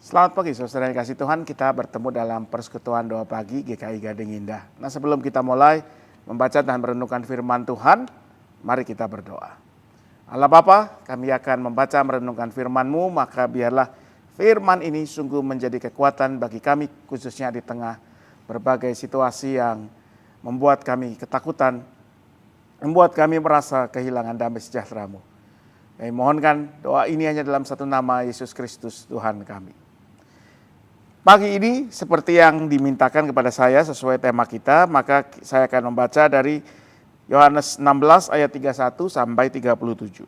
Selamat pagi saudara yang kasih Tuhan, kita bertemu dalam persekutuan doa pagi GKI Gading Indah. Nah, sebelum kita mulai membaca dan merenungkan firman Tuhan, mari kita berdoa. Allah Bapa, kami akan membaca merenungkan firman-Mu, maka biarlah firman ini sungguh menjadi kekuatan bagi kami, khususnya di tengah berbagai situasi yang membuat kami ketakutan, membuat kami merasa kehilangan damai sejahtera-Mu. Kami mohonkan doa ini hanya dalam satu nama, Yesus Kristus Tuhan kami. Pagi ini seperti yang dimintakan kepada saya sesuai tema kita, maka saya akan membaca dari Yohanes 16 ayat 31 sampai 37.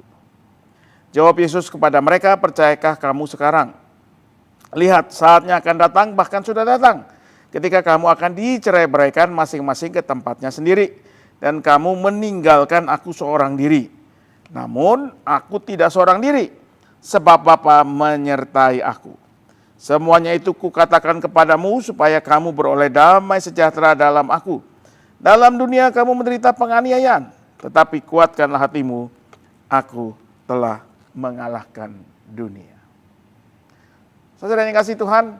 Jawab Yesus kepada mereka, percayakah kamu sekarang? Lihat, saatnya akan datang, bahkan sudah datang, ketika kamu akan dicerai-beraikan masing-masing ke tempatnya sendiri, dan kamu meninggalkan aku seorang diri. Namun aku tidak seorang diri, sebab Bapa menyertai aku. Semuanya itu kukatakan kepadamu supaya kamu beroleh damai sejahtera dalam aku. Dalam dunia kamu menderita penganiayaan, tetapi kuatkanlah hatimu, aku telah mengalahkan dunia. Saudara yang kasih Tuhan,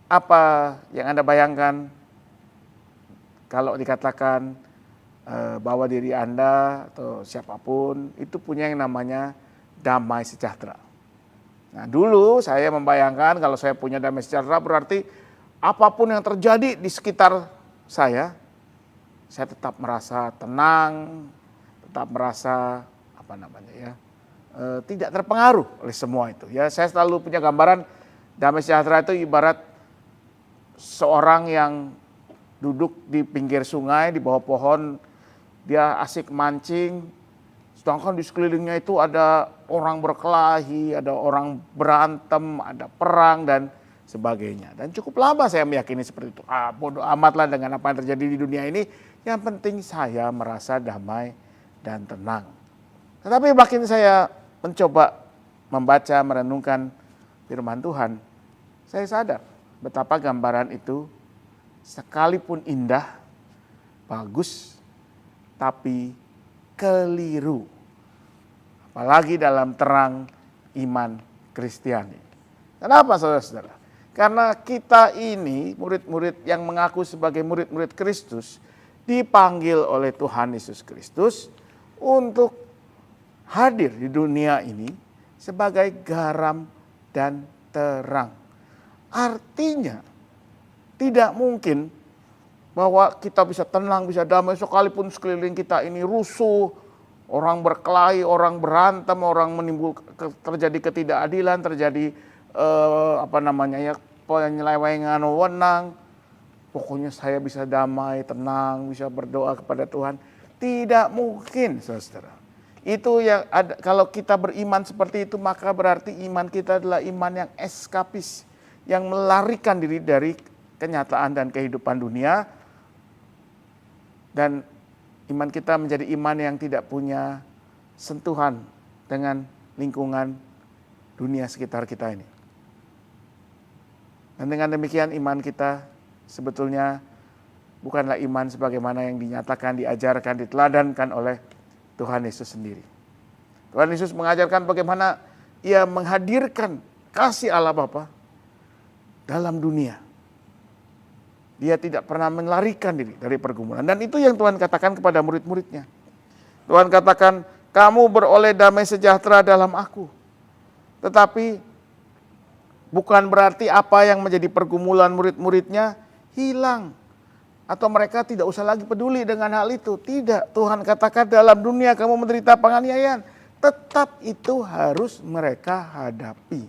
apa yang Anda bayangkan kalau dikatakan bahwa diri Anda atau siapapun itu punya yang namanya damai sejahtera? Nah, dulu saya membayangkan kalau saya punya damai sejahtera berarti apapun yang terjadi di sekitar saya tetap merasa tenang, tetap merasa tidak terpengaruh oleh semua itu. Ya, saya selalu punya gambaran damai sejahtera itu ibarat seorang yang duduk di pinggir sungai di bawah pohon, dia asik mancing. Sedangkan di sekelilingnya itu ada orang berkelahi, ada orang berantem, ada perang dan sebagainya. Dan cukup lama saya meyakini seperti itu. Bodoh amatlah dengan apa yang terjadi di dunia ini. Yang penting saya merasa damai dan tenang. Tetapi makin saya mencoba membaca, merenungkan firman Tuhan, saya sadar betapa gambaran itu sekalipun indah, bagus, tapi keliru. Apalagi dalam terang iman Kristiani. Kenapa saudara-saudara? Karena kita ini murid-murid yang mengaku sebagai murid-murid Kristus dipanggil oleh Tuhan Yesus Kristus untuk hadir di dunia ini sebagai garam dan terang. Artinya tidak mungkin bahwa kita bisa tenang, bisa damai sekalipun sekeliling kita ini rusuh, orang berkelahi, orang berantem, orang terjadi ketidakadilan, terjadi penyelewengan wewenang. Pokoknya saya bisa damai, tenang, bisa berdoa kepada Tuhan. Tidak mungkin, saudara. Itu yang ada, kalau kita beriman seperti itu, maka berarti iman kita adalah iman yang eskapis, yang melarikan diri dari kenyataan dan kehidupan dunia. Dan iman kita menjadi iman yang tidak punya sentuhan dengan lingkungan dunia sekitar kita ini. Dan dengan demikian iman kita sebetulnya bukanlah iman sebagaimana yang dinyatakan, diajarkan, diteladankan oleh Tuhan Yesus sendiri. Tuhan Yesus mengajarkan bagaimana Ia menghadirkan kasih Allah Bapa dalam dunia. Dia tidak pernah melarikan diri dari pergumulan. Dan itu yang Tuhan katakan kepada murid-muridnya. Tuhan katakan, kamu beroleh damai sejahtera dalam aku. Tetapi bukan berarti apa yang menjadi pergumulan murid-muridnya hilang. Atau mereka tidak usah lagi peduli dengan hal itu. Tidak, Tuhan katakan dalam dunia kamu menderita penganiayaan. Tetap itu harus mereka hadapi.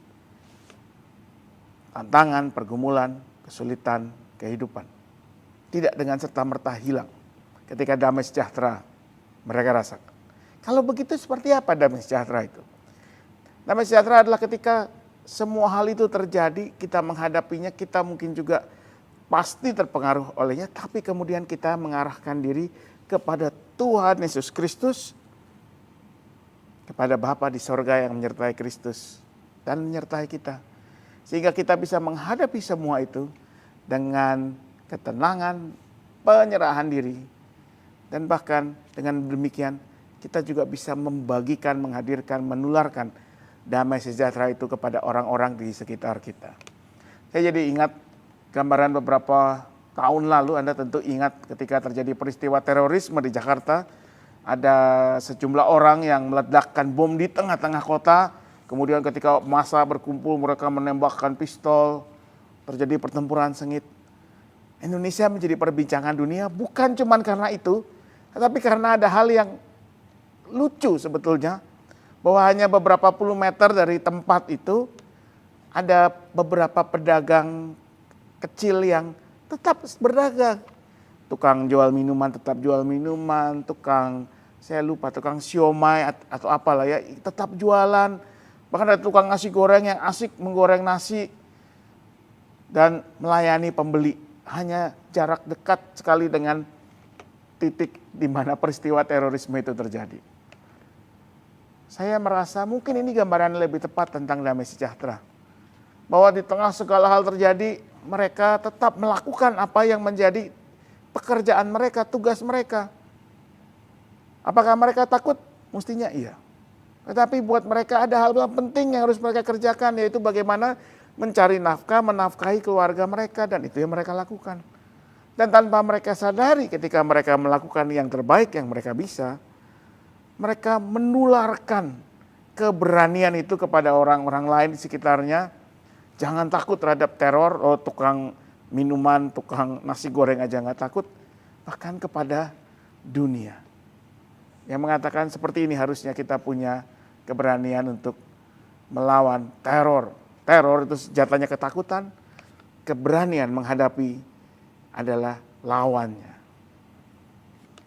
Tantangan, pergumulan, kesulitan, kehidupan. Tidak dengan serta-merta hilang ketika damai sejahtera mereka rasakan. Kalau begitu seperti apa damai sejahtera itu? Damai sejahtera adalah ketika semua hal itu terjadi, kita menghadapinya, kita mungkin juga pasti terpengaruh olehnya, tapi kemudian kita mengarahkan diri kepada Tuhan Yesus Kristus, kepada Bapa di sorga yang menyertai Kristus dan menyertai kita. Sehingga kita bisa menghadapi semua itu dengan ketenangan, penyerahan diri, dan bahkan dengan demikian kita juga bisa membagikan, menghadirkan, menularkan damai sejahtera itu kepada orang-orang di sekitar kita. Saya jadi ingat gambaran beberapa tahun lalu, Anda tentu ingat ketika terjadi peristiwa terorisme di Jakarta. Ada sejumlah orang yang meledakkan bom di tengah-tengah kota. Kemudian ketika massa berkumpul mereka menembakkan pistol. Terjadi pertempuran sengit. Indonesia menjadi perbincangan dunia bukan cuma karena itu. Tetapi karena ada hal yang lucu sebetulnya. Bahwa hanya beberapa puluh meter dari tempat itu ada beberapa pedagang kecil yang tetap berdagang. Tukang jual minuman tetap jual minuman, tukang siomay atau apalah ya, tetap jualan. Bahkan ada tukang nasi goreng yang asik menggoreng nasi dan melayani pembeli. Hanya jarak dekat sekali dengan titik di mana peristiwa terorisme itu terjadi. Saya merasa mungkin ini gambaran lebih tepat tentang damai sejahtera. Bahwa di tengah segala hal terjadi, mereka tetap melakukan apa yang menjadi pekerjaan mereka, tugas mereka. Apakah mereka takut? Mestinya iya. Tetapi buat mereka ada hal yang penting yang harus mereka kerjakan, yaitu bagaimana mencari nafkah, menafkahi keluarga mereka, dan itu yang mereka lakukan. Dan tanpa mereka sadari ketika mereka melakukan yang terbaik yang mereka bisa, mereka menularkan keberanian itu kepada orang-orang lain di sekitarnya. Jangan takut terhadap teror, tukang minuman, tukang nasi goreng aja nggak takut. Bahkan kepada dunia. Yang mengatakan seperti ini harusnya kita punya keberanian untuk melawan teror. Teror itu senjatanya ketakutan, keberanian menghadapi adalah lawannya.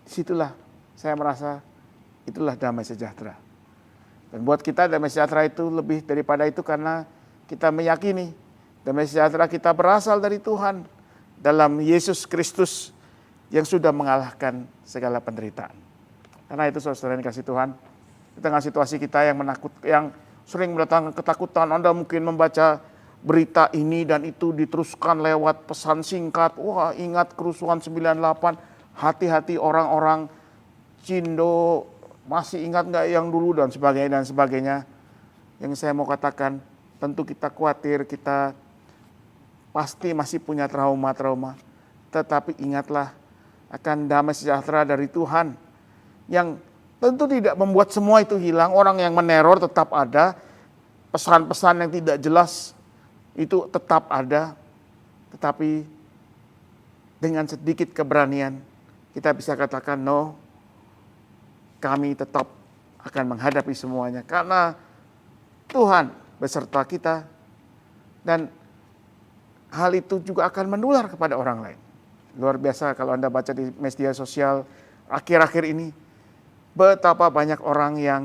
Disitulah saya merasa itulah damai sejahtera. Dan buat kita damai sejahtera itu lebih daripada itu karena kita meyakini damai sejahtera kita berasal dari Tuhan dalam Yesus Kristus yang sudah mengalahkan segala penderitaan. Karena itu saudara yang dikasih Tuhan, di tengah situasi kita yang sering mendatangkan ketakutan, Anda mungkin membaca berita ini dan itu diteruskan lewat pesan singkat. Wah, ingat kerusuhan 98, hati-hati orang-orang Cindo, masih ingat nggak yang dulu dan sebagainya. Yang saya mau katakan, tentu kita khawatir, kita pasti masih punya trauma-trauma. Tetapi ingatlah akan damai sejahtera dari Tuhan yang tentu tidak membuat semua itu hilang. Orang yang meneror tetap ada, pesan-pesan yang tidak jelas itu tetap ada. Tetapi dengan sedikit keberanian kita bisa katakan no, kami tetap akan menghadapi semuanya. Karena Tuhan beserta kita dan hal itu juga akan menular kepada orang lain. Luar biasa kalau Anda baca di media sosial akhir-akhir ini. Betapa banyak orang yang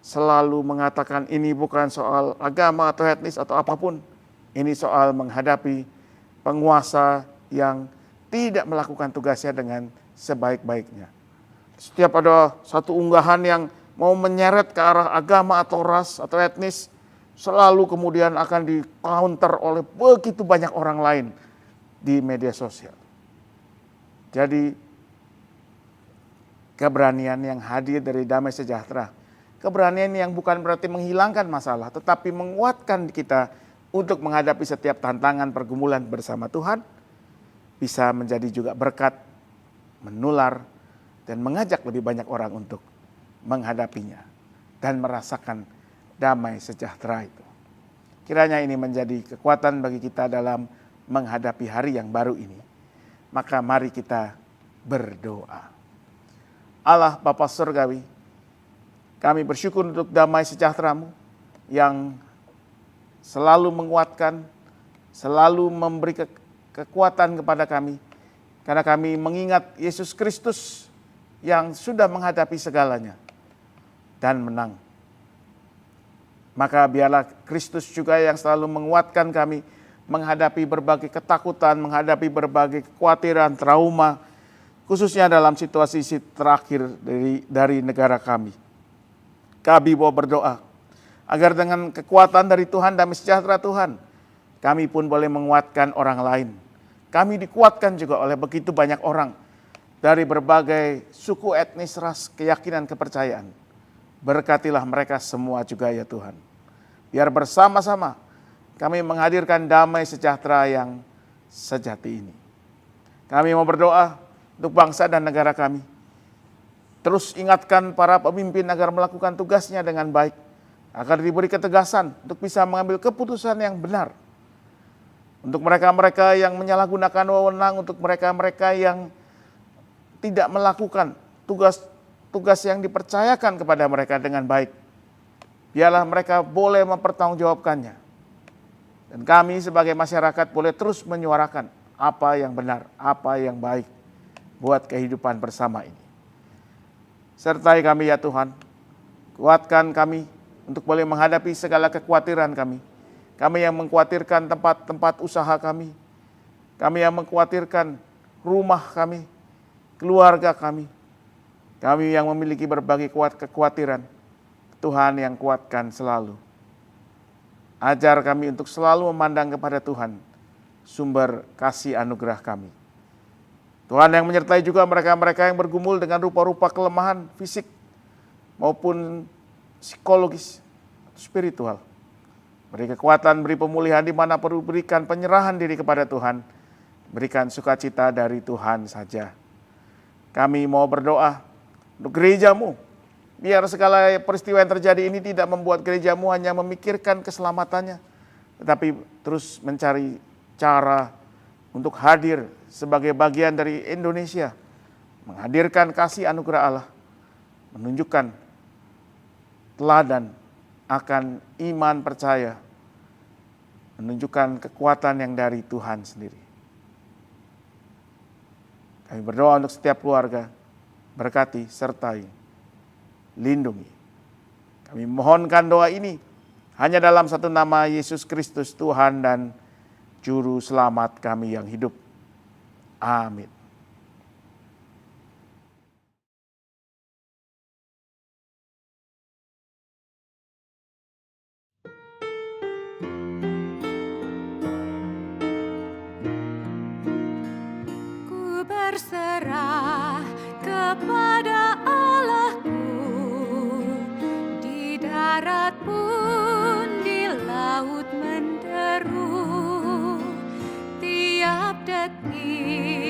selalu mengatakan ini bukan soal agama atau etnis atau apapun. Ini soal menghadapi penguasa yang tidak melakukan tugasnya dengan sebaik-baiknya. Setiap ada satu unggahan yang mau menyeret ke arah agama atau ras atau etnis, selalu kemudian akan di-counter oleh begitu banyak orang lain di media sosial. Jadi keberanian yang hadir dari damai sejahtera. Keberanian yang bukan berarti menghilangkan masalah, tetapi menguatkan kita untuk menghadapi setiap tantangan pergumulan bersama Tuhan. Bisa menjadi juga berkat, menular, dan mengajak lebih banyak orang untuk menghadapinya. Dan merasakan damai sejahtera itu. Kiranya ini menjadi kekuatan bagi kita dalam menghadapi hari yang baru ini. Maka mari kita berdoa. Allah Bapa Surgawi, kami bersyukur untuk damai sejahtera-Mu yang selalu menguatkan, selalu memberi kekuatan kepada kami. Karena kami mengingat Yesus Kristus yang sudah menghadapi segalanya dan menang. Maka biarlah Kristus juga yang selalu menguatkan kami menghadapi berbagai ketakutan, menghadapi berbagai kekhawatiran, trauma, khususnya dalam situasi terakhir dari negara kami. Kami mau berdoa agar dengan kekuatan dari Tuhan, damai sejahtera Tuhan, kami pun boleh menguatkan orang lain. Kami dikuatkan juga oleh begitu banyak orang dari berbagai suku, etnis, ras, keyakinan, kepercayaan. Berkatilah mereka semua juga ya Tuhan. Biar bersama-sama kami menghadirkan damai sejahtera yang sejati ini. Kami mau berdoa untuk bangsa dan negara kami. Terus ingatkan para pemimpin agar melakukan tugasnya dengan baik, agar diberi ketegasan untuk bisa mengambil keputusan yang benar. Untuk mereka-mereka yang menyalahgunakan wewenang, untuk mereka-mereka yang tidak melakukan tugas yang dipercayakan kepada mereka dengan baik, biarlah mereka boleh mempertanggungjawabkannya. Dan kami sebagai masyarakat boleh terus menyuarakan apa yang benar, apa yang baik buat kehidupan bersama ini. Sertai kami ya Tuhan, kuatkan kami untuk boleh menghadapi segala kekhawatiran kami. Kami yang mengkhawatirkan tempat-tempat usaha kami yang mengkhawatirkan rumah kami, keluarga kami yang memiliki berbagai kekhawatiran. Tuhan yang kuatkan selalu. Ajar kami untuk selalu memandang kepada Tuhan, sumber kasih anugerah kami. Tuhan yang menyertai juga mereka-mereka yang bergumul dengan rupa-rupa kelemahan fisik maupun psikologis, spiritual. Beri kekuatan, beri pemulihan di mana perlu, berikan penyerahan diri kepada Tuhan. Berikan sukacita dari Tuhan saja. Kami mau berdoa untuk gerejamu. Biar segala peristiwa yang terjadi ini tidak membuat gerejamu hanya memikirkan keselamatannya, tetapi terus mencari cara untuk hadir sebagai bagian dari Indonesia, menghadirkan kasih anugerah Allah, menunjukkan teladan akan iman percaya, menunjukkan kekuatan yang dari Tuhan sendiri. Kami berdoa untuk setiap keluarga, berkati, sertai, lindungi. Kami mohonkan doa ini hanya dalam satu nama, Yesus Kristus Tuhan dan Juru Selamat kami yang hidup. Amin. Ku berserah kepada Allahku, di darat pun di laut menderu, tiap detik